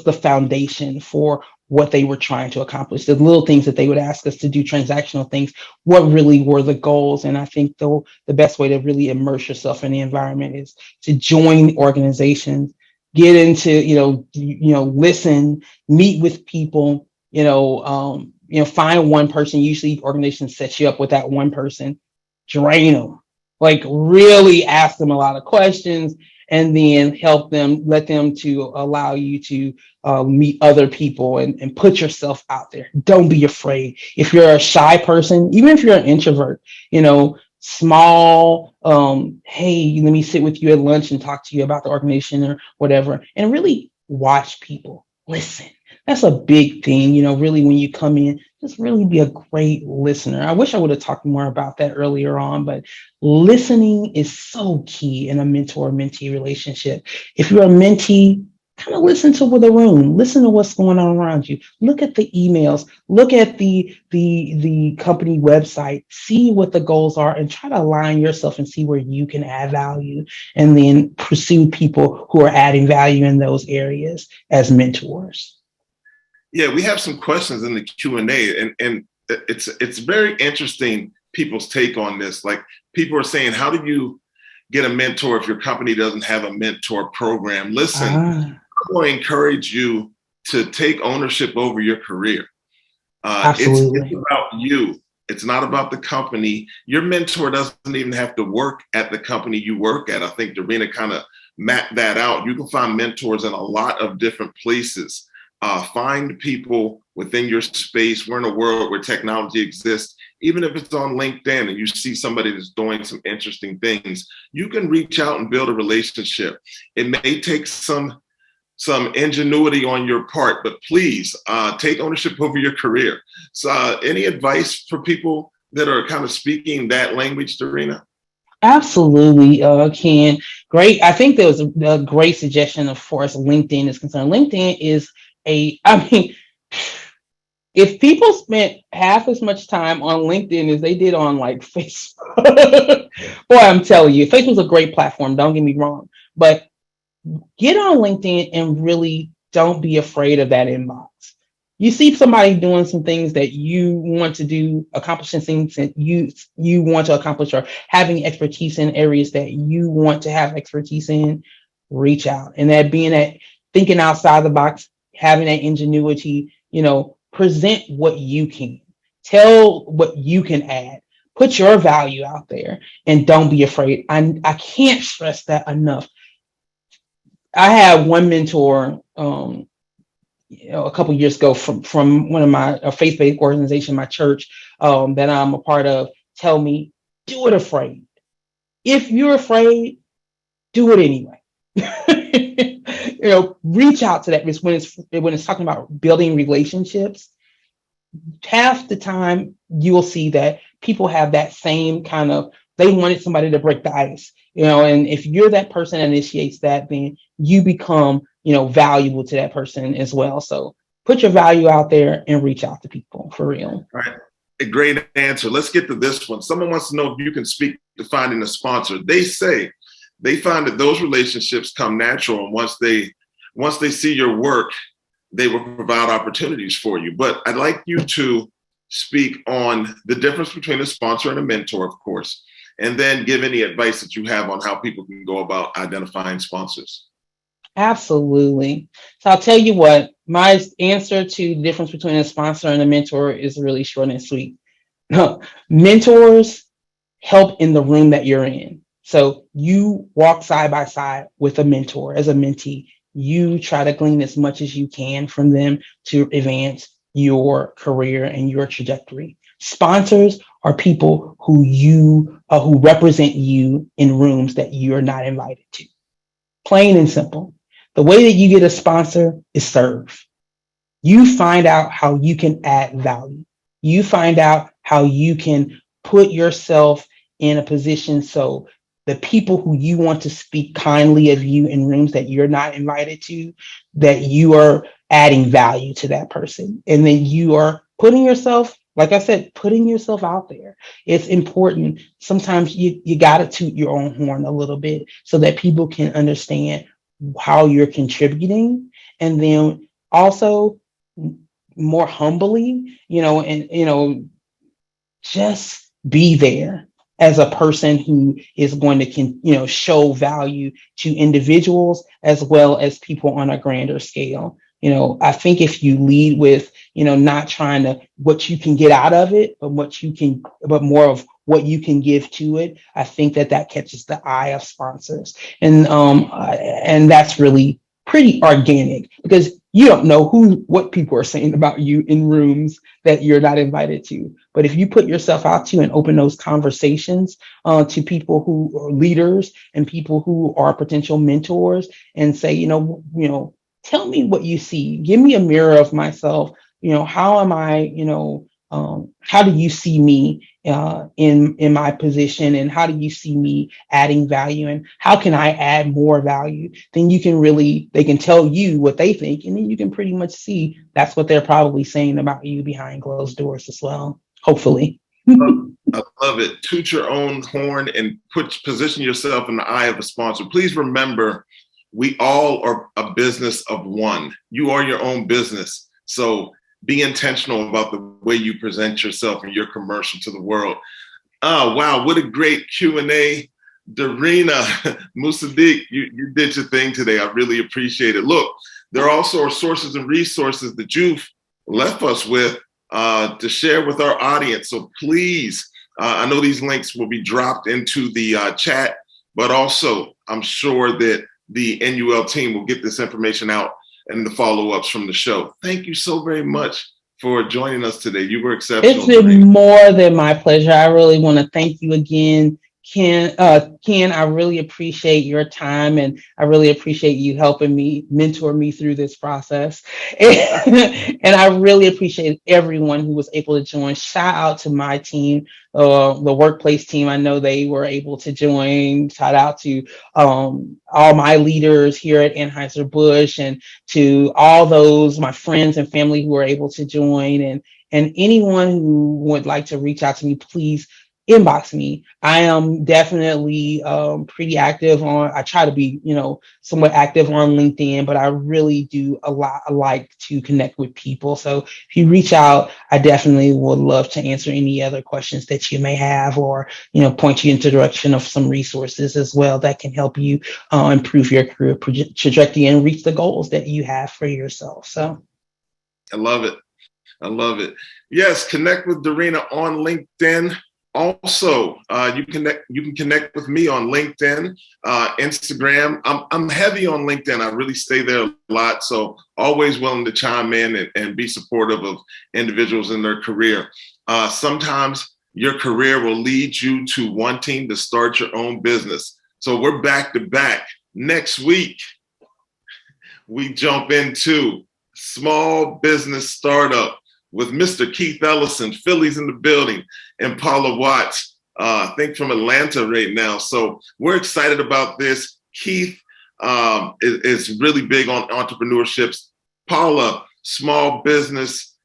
the foundation for what they were trying to accomplish, the little things that they would ask us to do, transactional things, what really were the goals. And I think the best way to really immerse yourself in the environment is to join organizations, get into, listen, meet with people, find one person. Usually organizations set you up with that one person, drain them, like really ask them a lot of questions, and then help them, let them to allow you to meet other people and put yourself out there. Don't be afraid. If you're a shy person, even if you're an introvert, small, hey, let me sit with you at lunch and talk to you about the organization or whatever, and really watch people, listen. That's a big thing, really when you come in, just really be a great listener. I wish I would have talked more about that earlier on, but listening is so key in a mentor-mentee relationship. If you're a mentee, kind of listen to the room, listen to what's going on around you. Look at the emails, look at the company website, see what the goals are, and try to align yourself and see where you can add value, and then pursue people who are adding value in those areas as mentors. Yeah, we have some questions in the Q&A, and it's very interesting people's take on this. Like, people are saying, how do you get a mentor if your company doesn't have a mentor program? Listen, I want to encourage you to take ownership over your career. Absolutely. It's about you. It's not about the company. Your mentor doesn't even have to work at the company you work at. I think Daarina kind of mapped that out. You can find mentors in a lot of different places. Find people within your space. We're in a world where technology exists. Even if it's on LinkedIn and you see somebody that's doing some interesting things, you can reach out and build a relationship. It may take some ingenuity on your part, but please take ownership over your career. So any advice for people that are kind of speaking that language, Daarina? Absolutely, Ken. Great. I think there was a great suggestion as far as LinkedIn is concerned. LinkedIn is if people spent half as much time on LinkedIn as they did on like Facebook, boy, I'm telling you, Facebook's a great platform. Don't get me wrong, but get on LinkedIn and really don't be afraid of that inbox. You see somebody doing some things that you want to do, accomplishing things that you want to accomplish, or having expertise in areas that you want to have expertise in, reach out. And that being that thinking outside the box, having that ingenuity, present what you can, tell what you can add, put your value out there, and don't be afraid. I can't stress that enough. I had one mentor, a couple of years ago from one of my faith-based organization, my church that I'm a part of, tell me, do it afraid. If you're afraid, do it anyway. Reach out to that. When it's talking about building relationships, half the time you will see that people have that same kind of, they wanted somebody to break the ice, and if you're that person that initiates that, then you become, valuable to that person as well. So put your value out there and reach out to people for real. All right. A great answer. Let's get to this one. Someone wants to know if you can speak to finding a sponsor. They say they find that those relationships come natural, and once they see your work, they will provide opportunities for you. But I'd like you to speak on the difference between a sponsor and a mentor, of course, and then give any advice that you have on how people can go about identifying sponsors. Absolutely. So I'll tell you what, my answer to the difference between a sponsor and a mentor is really short and sweet. Mentors help in the room that you're in. So you walk side by side with a mentor as a mentee. You try to glean as much as you can from them to advance your career and your trajectory. Sponsors are people who represent you in rooms that you're not invited to. Plain and simple. The way that you get a sponsor is serve. You find out how you can add value. You find out how you can put yourself in a position so the people who you want to speak kindly of you in rooms that you're not invited to, that you are adding value to that person. And then you are putting yourself, like I said, putting yourself out there. It's important. Sometimes you got to toot your own horn a little bit so that people can understand how you're contributing. And then also more humbly, just be there as a person who is going to show value to individuals as well as people on a grander scale. I think if you lead with not trying to what you can get out of it, but more of what you can give to it, I think that catches the eye of sponsors. And that's really pretty organic, because you don't know what people are saying about you in rooms that you're not invited to. But if you put yourself out to and open those conversations to people who are leaders and people who are potential mentors, and say, tell me what you see, give me a mirror of myself. How am I, how do you see me in my position, and how do you see me adding value, and how can I add more value? Then they can tell you what they think, and then you can pretty much see that's what they're probably saying about you behind closed doors as well, hopefully. I love it. Toot your own horn and position yourself in the eye of a sponsor. Please remember, we all are a business of one. You are your own business. So be intentional about the way you present yourself and your commercial to the world. Oh, wow. What a great Q&A. Daarina Musaddiq, you did your thing today. I really appreciate it. Look, there also are sources and resources that you've left us with to share with our audience. So please, I know these links will be dropped into the chat, but also I'm sure that the NUL team will get this information out and the follow-ups from the show. Thank you so very much for joining us today. You were exceptional. It's been more than my pleasure. I really want to thank you again, Ken. I really appreciate your time, and I really appreciate you helping me mentor me through this process. And I really appreciate everyone who was able to join. Shout out to my team, the workplace team. I know they were able to join. Shout out to all my leaders here at Anheuser-Busch, and to all those, my friends and family, who were able to join. And anyone who would like to reach out to me, please inbox me. I am definitely pretty active I try to be, somewhat active on LinkedIn, but I really do I like to connect with people. So if you reach out, I definitely would love to answer any other questions that you may have, or, point you into the direction of some resources as well that can help you improve your career trajectory and reach the goals that you have for yourself. So I love it. I love it. Yes, connect with Daarina on LinkedIn. Also, you can connect with me on LinkedIn, Instagram. I'm heavy on LinkedIn. I really stay there a lot. So always willing to chime in and be supportive of individuals in their career. Sometimes your career will lead you to wanting to start your own business. So we're back to back. Next week, we jump into small business startup with Mr. Keith Ellison. Philly's in the building, and Paula Watts, I think from Atlanta right now. So we're excited about this. Keith is really big on entrepreneurships. Paula, small business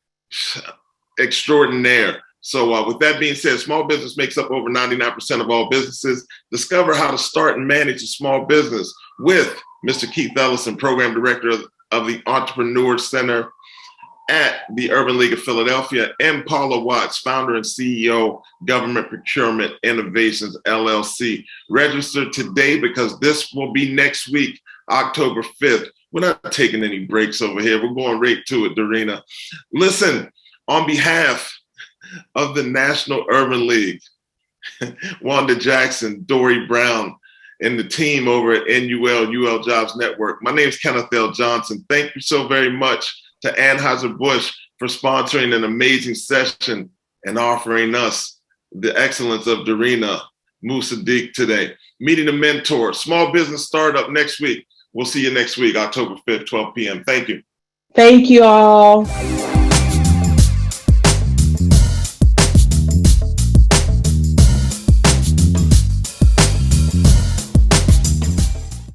extraordinaire. So with that being said, small business makes up over 99% of all businesses. Discover how to start and manage a small business with Mr. Keith Ellison, Program Director of the Entrepreneur Center at the Urban League of Philadelphia, and Paula Watts, founder and CEO, Government Procurement Innovations, LLC. Register today, because this will be next week, October 5th. We're not taking any breaks over here. We're going right to it, Daarina. Listen, on behalf of the National Urban League, Wanda Jackson, Dory Brown, and the team over at UL Jobs Network, my name is Kenneth L. Johnson. Thank you so very much to Anheuser-Busch for sponsoring an amazing session and offering us the excellence of Daarina Musaddiq today. Meeting a mentor, small business startup next week. We'll see you next week, October 5th, 12 p.m. Thank you. Thank you all.